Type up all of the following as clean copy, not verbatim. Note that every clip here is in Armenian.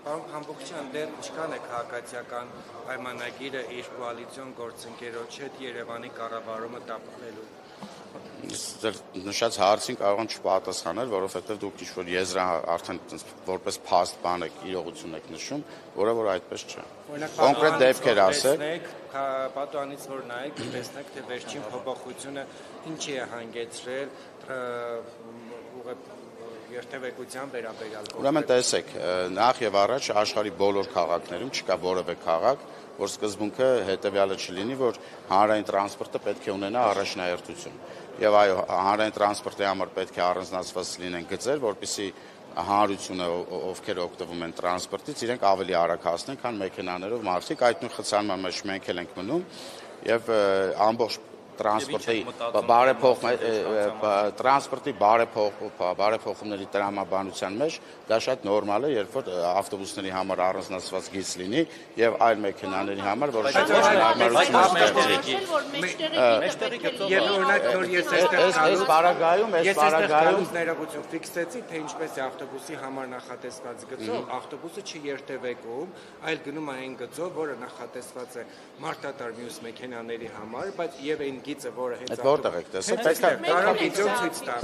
Պարոն Փամբուխչյան, դեռ ինչքան է քաղաքացիական պայմանագիրը իր կոալիցիոն գործընկերոջ հետ Երևանի կառավարումը տապալելու։ Նշած հարցին կարող եմ չպատասխանել, որովհետև դուք ինչ-որ եզրը արդեն որպես փաստ բան եք, իրողություն եք նշում, որը որ այդպես չէ։ Կոնկրետ դեպքեր ասեք։ Պատուհանից որ նայեք, տեսնեք, թե վերջին փոփոխությունը ինչի է հանգեցրել երթևեկության վերաբերյալ։ Ուրեմն տեսեք, նախ եւ առաջ աշխարհի բոլոր քաղաքներում չկա որևէ քաղաք, որ սկզբունքը հետեւյալը չլինի, որ հանրային տրանսպորտը պետք է ունենա առաջնահերթություն։ Եվ այո, հանրային տրանսպորտի համար պետք է առանձնացված լինեն գծեր, որպեսզի հանրությունը, ովքեր օգտվում են տրանսպորտից, իրենք ավելի արագ հասնեն, քան մեքենաներով մարդիկ։ Այդ նույն խցանման մեջ մենք էլ ենք մնում եւ ամբողջ տրանսպորտի բարեփոխումների տրամաբանության մեջ դա շատ նորմալ է, երբ որ ավտոբուսների համար առանձնացված գիծ լինի եւ այլ մեքենաների համար, որը ներողություն ֆիքսեցի, թե ինչպես է ավտոբուսի համար նախատեսված գծով, ավտոբուսը չի երթևեկում, այլ գնում այն գծով, որը նախատեսված է մարդատար մյուս մեքենաների համար, բայց եւ այն գիծը, որը հենց որտեղ եք տեսել, պետք է կարող վիդեո ցույց տալ։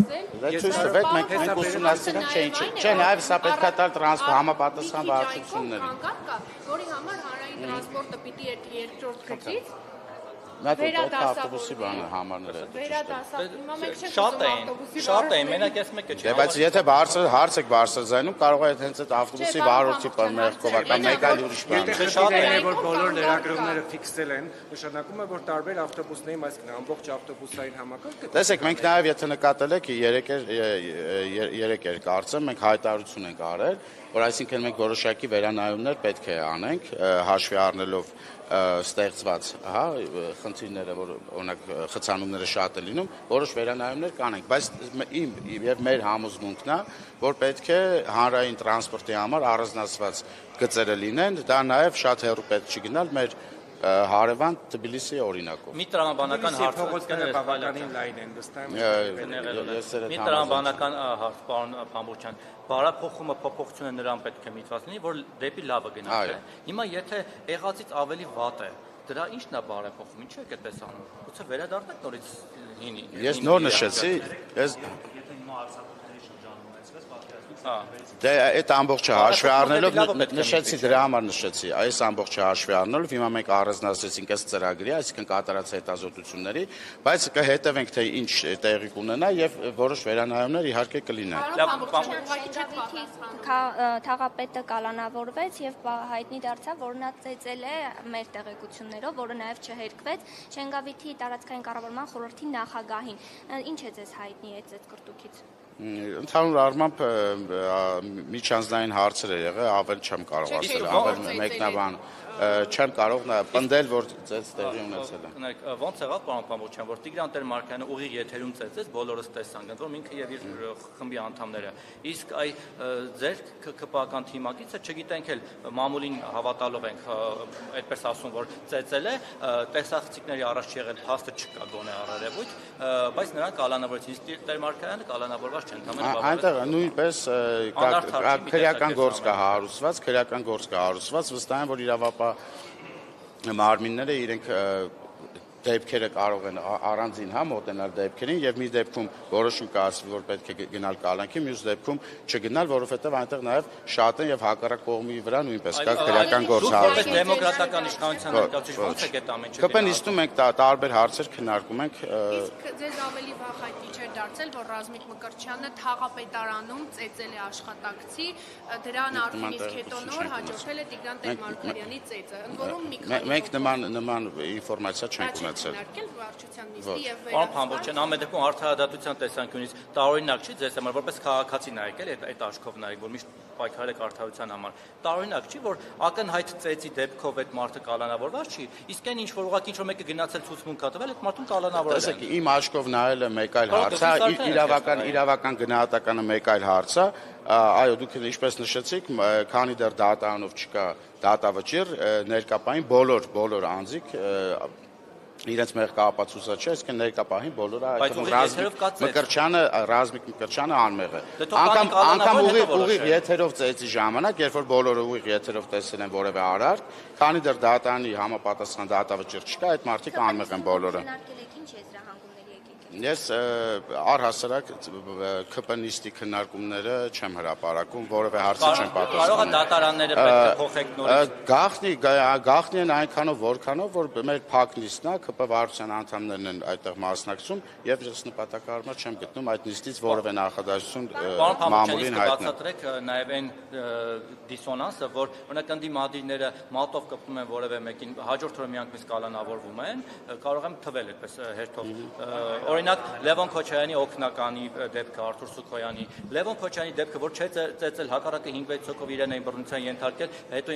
Ցույց տվեք, մենք ուսումնասիրենք, չէ, նաեւ սա պետք է տալ համապատասխան վարչություններին։ Որի համար հանրային տրանսպորտը պիտի երկրորդ գծից ավտոբուսի բանը համարներ է։ Շատ են, մենակ ես մեկը չէ։ Բայց եթե հարց եք բարձրաձայնում, կարող է հենց այդ ավտոբուսի վարորդի մեղքովական մեկ այլ ուրիշ բան։ Շատ է, որ բոլոր լրագրողները ֆիքսել են, նշանակում է, որ տարբեր ավտոբուսների, այսինքն ամբողջ ավտոբուսային համակարգը։ Տեսեք, մենք նաև եթե նկատել եք, երեք էր կարծեմ, մենք հայտարարություն ենք արել, որ այսինքն մենք որոշակի վերանայումներ պետք է անենք, հաշվի առնելով ստեղծված, խնդիրները, որ օրինակ խցանումները շատ է լինում, որոշ վերանայումներ կանենք, բայց իմ եւ մեր համոզմունքն է, որ պետք է հանրային տրանսպորտի համար առանձնացված գծերը լինեն, դա նաև շատ հեռու պետք չի գնալ մեր հարևան Թբիլիսի օրինակով։ Մի տրամաբանական հարց փողոցները բավականին լայն են, վստահ եմ։ Մի տրամաբանական հարց, պարոն Փամբուխչյան, բարեփոխումը փոփոխությունը նրան պետք է միտված լինի, որ դեպի լավը գնահատի։ Հիմա եթե եղածից ավելի վատ է, դրա ի՞նչն է բարեփոխում, ինչու եք այդպես անում։ Գուցե վերադառնաք նորից հինի։ Ես նոր նշեցի, Դե այդ ամբողջը հաշվի առնելով նշեցի դրա համար նշեցի, այս ամբողջը հաշվի առնելով հիմա մենք առանձնացրեցինք այս ծրագրի, այսինքն կատարած հետազոտությունների, բայց կհետևենք թե ինչ տեղի կունենա եւ որոշ վերանայումներ իհարկե կլինեն։ Թաղապետը կալանավորվեց եւ հայտնի դարձավ, որ նա ծեծել է մեր տեղեկություններով, որը նաեւ չհերկվեց Շենգավիթի տարածքային կառավարման խորհրդի նախագահին։ Ինչ է ձեզ հայտնի այդ ծեծկրտուքից։ Ընդհանուր առմամբ միջանձնային հարցեր է եղել, ավել չեմ կարող ասել, ավել մեկնաբան չեմ կարող պնդել, որ ծեծ տեղի ունեցել է։ Ոնց եղավ, պարոն Փամբուխչյան, որ Տիգրան Տեր-Մարկարյանը ուղիղ եթերում ծեծեց, բոլորս տեսանք, ընդ որում ինքը եւ իր խմբի անդամները։ Իսկ այ ձեր ԿՊԱ-ական թիմակիցը չգիտենք էլ մամուլին հավատալով ենք, այդպես ասում, որ ծեծել է, տեսախցիկների առաջ եղել փաստը չկա գոնե առերևույթ, բայց նրանք կալանավորեցին, իսկ Տեր-Մարկարյանը կալանավորված չէ, ընդհանրապես։ Այնտեղ նույնպես քրեական գործ կա հարուցված, վստահ եմ, որ իրավապահ մարմինները իրենք դեպքերը կարող են առանձին մոտենալ դեպքերին եւ մի դեպքում որոշում կայացվի, որ պետք է գնալ կալանքի, մյուս դեպքում չգնալ, որովհետեւ այնտեղ նաեւ շատ են եւ հակառակ կողմի վրա նույնպես կա քրեական գործ հարուցում։ Դեմոկրատական իշխանության ներկայացուցիչ ո՞նց է այդ ամեն ինչը։ Կպենիստում ենք տարբեր հարցեր քննարկում ենք։ Իսկ ձեզ ավելի վաղ հայտնի չէր դարձել, որ Ռազմիկ Մկրտչյանը Թաղապետարանում ծեծել է աշխատակցի, դրան արդյունից հետո նոր հաջորդել է Տիգրան Տեր-Մարկարյանի ծեծը։ Ընդ որում մի քանի մենք նման ինֆորմացիա չենք ունեցել։ Պարոն Փամբուխչյան, ամեն դեպքում արդարադատության տեսանկյունից տարօրինակ չի ձեզ համար, որպես քաղաքացի նայեք էլ այդ աշխով նայեք, որ միշտ պայքարել եք արդարության համար։ Տարօրինակ չի, որ ակնհայտ ծեծի դեպքով այդ մարդը կալանավորված չի, իսկ այն ինչ որ ուղղակի ինչ որ մեկը գնացել ցուցմունք կա տվել, այդ մարդուն կալանավորել են։ Տեսեք, իմ աշխով նայելը մեկ այլ հարց է, իրավական գնահատականը մեկ այլ հարց է։ Այո, դուք ինչպես նշեցիք, քանի դեռ դատարանով չկա դատավճիռ, ներկապային բոլոր անձիկ իրենց մեղքը ապացուցած չէ, այսինքն ներկա պահին բոլորը Ռազմիկ Մկրտչյանը անմեղ է։ Անգամ ուղիղ եթերով ծեծի ժամանակ, երբ որ բոլորը ուղիղ եթերով տեսել են որևէ արարք, քանի դեռ դատարանի համապատասխան դատավճիռ չկա, այդ մարդիկ անմեղ են բոլորը։ Ես առհասարակ ԿՊ-նիստի քննարկումները չեմ հրապարակում, որևէ հարցի չեմ պատասխանում։ Կարող է դատարանները պետք է փոխեք նորից։ Գաղտնի են այնքանով, որքանով, որ մեր փակ նիստն է, ԿՊ վարչության անդամներն են այդտեղ մասնակցում, եւ ես նպատակահարմար չեմ գտնում այդ նիստից որևէ նախադասություն մամուլին հայտնել։ Բացատրեք նաեւ այն դիսոնանսը, որ օրինակ ընդդիմադիրները մատով կպտում են որևէ մեկին, հաջորդ օրը միանգամից կալանավորվում են, կարող եմ թվել այդպես հերթով։ Օրինակ Լևոն Քոչարյանի օգնականի դեպքը, Արթուր Սուքոյանի, Լևոն Քոչարյանի դեպքը, որ չէ ծեծել հակառակը 5-6 հոգով իրեն էին բռնության ենթարկել, հետո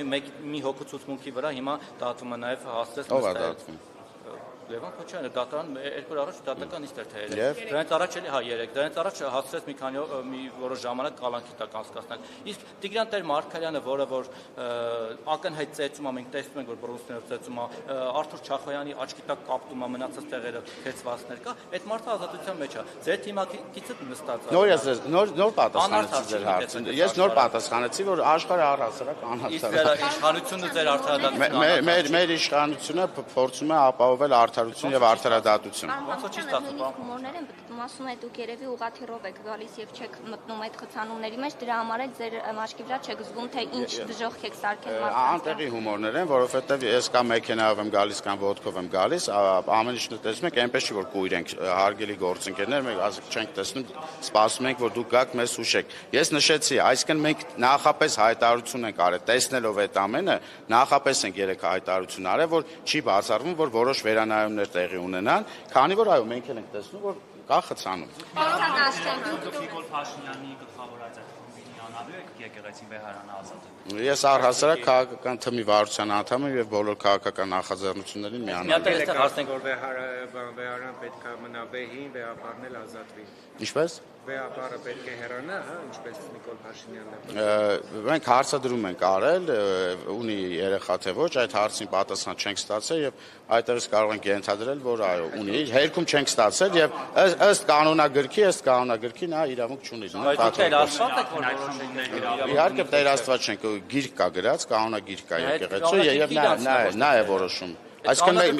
մի հոգու ցուցմունքի վրա հիմա դատումը նաև հասցրեց նստել։ Լևոն Քոչարյանը դատարան 2 օր առաջ դատական նիստ էր թեյել։ Դրանից առաջ էլի 3, դրանից առաջ հասցրեց մի որոշ ժամանակ կալանքի տակ անցկացնել։ Իսկ Տիգրան Տեր-Մարգարյանը, որը որ ակնհայտ ծեծում է, մենք տեսնում ենք, որ բռունցքներով ծեծում է, Արթուր Չախոյանի աչքի տակ կապտում է, մնացած տեղերը քեցվածներ կա, այդ մարդը ազատության մեջ է։ Ձեր թիմակիցը նստած է։ Նոր պատասխանեցի ձեր հարցին։ Ես նոր պատասխանեցի, որ աշխարհը առհասարակ անհավատալի է։ Իսկ իշխանությունը ձեր արդարադատությունը։ Մեր իշխանությունը փորձում է ապահովել արդարություն եւ արդարադատություն։ Ոնց չի ստացվում։ Հումորներ են պատմում, ասում է դուք երևի ուղղաթիռով եք գալիս եւ չեք մտնում այդ խցանումների մեջ, դրա համար էլ ձեր մաշկի վրա չեք զգում, թե ինչ դժոխք եք սարքել մարդկանց։ Անտեղի հումորներ են, որովհետեւ ես կամ մեքենայով եմ գալիս կամ ոդկով եմ գալիս, ամեն ինչը տեսնում եք, այնպես չի որ կույր ենք, հարգելի գործընկերներ, մենք ասենք չենք տեսնում, սպասում ենք, որ դուք գաք մեզ հուշեք։ Ես նշեցի, այսինքն մենք նախապես հայտարարություն ենք արել, տեսնելով այդ ամենը, նախապես ենք 3 հայտարարություն արել, որ չի բացառվում, որ որոշ վերանայումներ տեղի ունենան, քանի որ այո, մենք ենք տեսնում, որ կա խցանում։ Նիկոլ Փաշինյանի գլխավորած այդ խմբի անավի եկեղեցին վեհարանը ազատել։ Ես առհասարակ քաղաքական թմի վարչության անդամ եմ եւ բոլոր քաղաքական նախաձեռնություններին միանալու եմ։ Որ վեհարան պետք է մնա վեհին, վեհապարն էլ ազատվի։ Ինչպես։ Վեհապարը պետք է հեռանա, հա, ինչպես Նիկոլ Փաշինյանն է։ Մենք հարցադրում ենք արել, ունի երեխա թե ոչ, այդ հարցին պատասխան չենք ստացել եւ այդտեղից կարող ենք ենթադրել, որ այո, ունի, հերքում չենք ստացել եւ ըստ կանոնագրքի նա իրավունք չունի։ Իհարկե Տեր Աստված չենք, գիրք կա գրած, կանոնագիրք կա եկեղեցու եւ նա է որոշում։ Այսինքն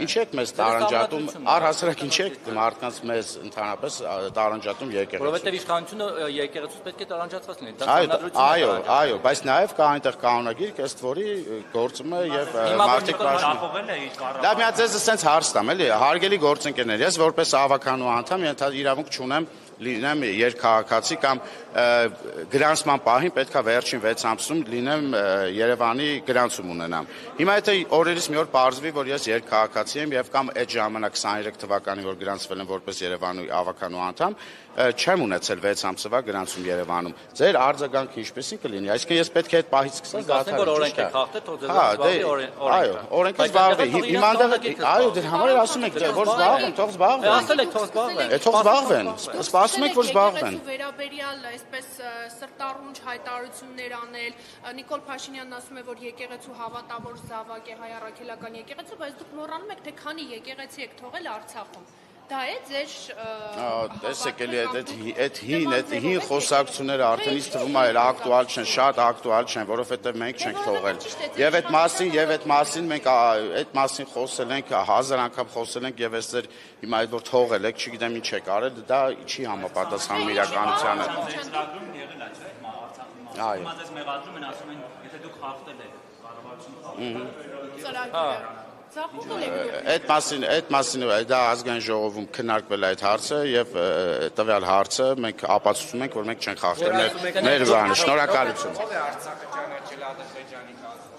ինչ եք մեզ տարանջատում, առհասարակ ինչ եք մարդկանց մեզ ընդհանրապես տարանջատում եկեղեցու։ Որովհետև իշխանությունը եկեղեցուց պետք է տարանջատված լինի։ Այո, բայց նաև կա այնտեղ կանոնագիրք, ըստ որի գործում է եւ մարդիկ ապահովել է իր կառավարությունը։ Դա միա ձեզ ասենց հարց տամ, էլի, հարգելի գործընկերներ, ես որպես ավականու անդամ իրավունք չունեմ լինեմ երկքաղաքացի կամ գրանցման պահին պետքա վերջին 6 ամսում լինեմ Երևանի գրանցում ունենամ։ Հիմա եթե օրերից մի օր պարզվի, որ ես երկքաղաքացի եմ եւ կամ այդ ժամանակ 23 թվականին որ գրանցվել եմ որպես Երևանի ավականու անդամ, չեմ ունեցել 6 ամսվա գրանցում Երևանում։ Ձեր արձագանքը ինչպեսին կլինի։ Այսինքն ես պետք է այդ պահից սկսած դադարել։ Օրենք եք խախտել, թող ձեզ այո, օրենքը զբաղվի։ Հիմա այո, դեռ համար ասում եք, որ զբաղվեն, թող զբաղվեն։ Ասել եք թող զբաղվեն։ Թող զբաղվեն։ Սպասում եք, որ զբաղվեն։ Վերաբերյալ այսպես սրտառունչ հայտարարություններ անել, Նիկոլ Փաշինյանն ասում է, որ եկեղեցու հավատավոր զավակ է հայ առաքելական եկեղեցու, բայց դուք մոռանում եք, թե քանի եկեղեցի եք թողել Արցախում։ Դա է ձեր տեսեք էլի այդ հին խոսակցությունները արդեն ինձ թվում է ակտուալ չեն, շատ ակտուալ չեն, որովհետև մենք չենք թողել։ Եվ այդ մասին մենք այդ մասին խոսել ենք, 1000 անգամ խոսել ենք եւ ես ձեր հիմա այդ որ թողել եք, չգիտեմ ինչ եք արել, դա չի համապատասխանում իրականությանը։ Ծրագրում եղել է, չէ՞, Արցախում։ Այո։ Հիմա ձեզ մեղադրում են, ասում են, եթե դուք խախտել եք կառավարությունը ծրագիրը։ Այդ մասին դա ազգային ժողովում քննարկվել է այդ հարցը եւ տվյալ հարցը մենք ապացուցում ենք, որ մենք չենք խախտել մեր բանը։ Շնորհակալություն։ Ո՞վ է Արցախը ճանաչել Ադրբեջանի կազմում։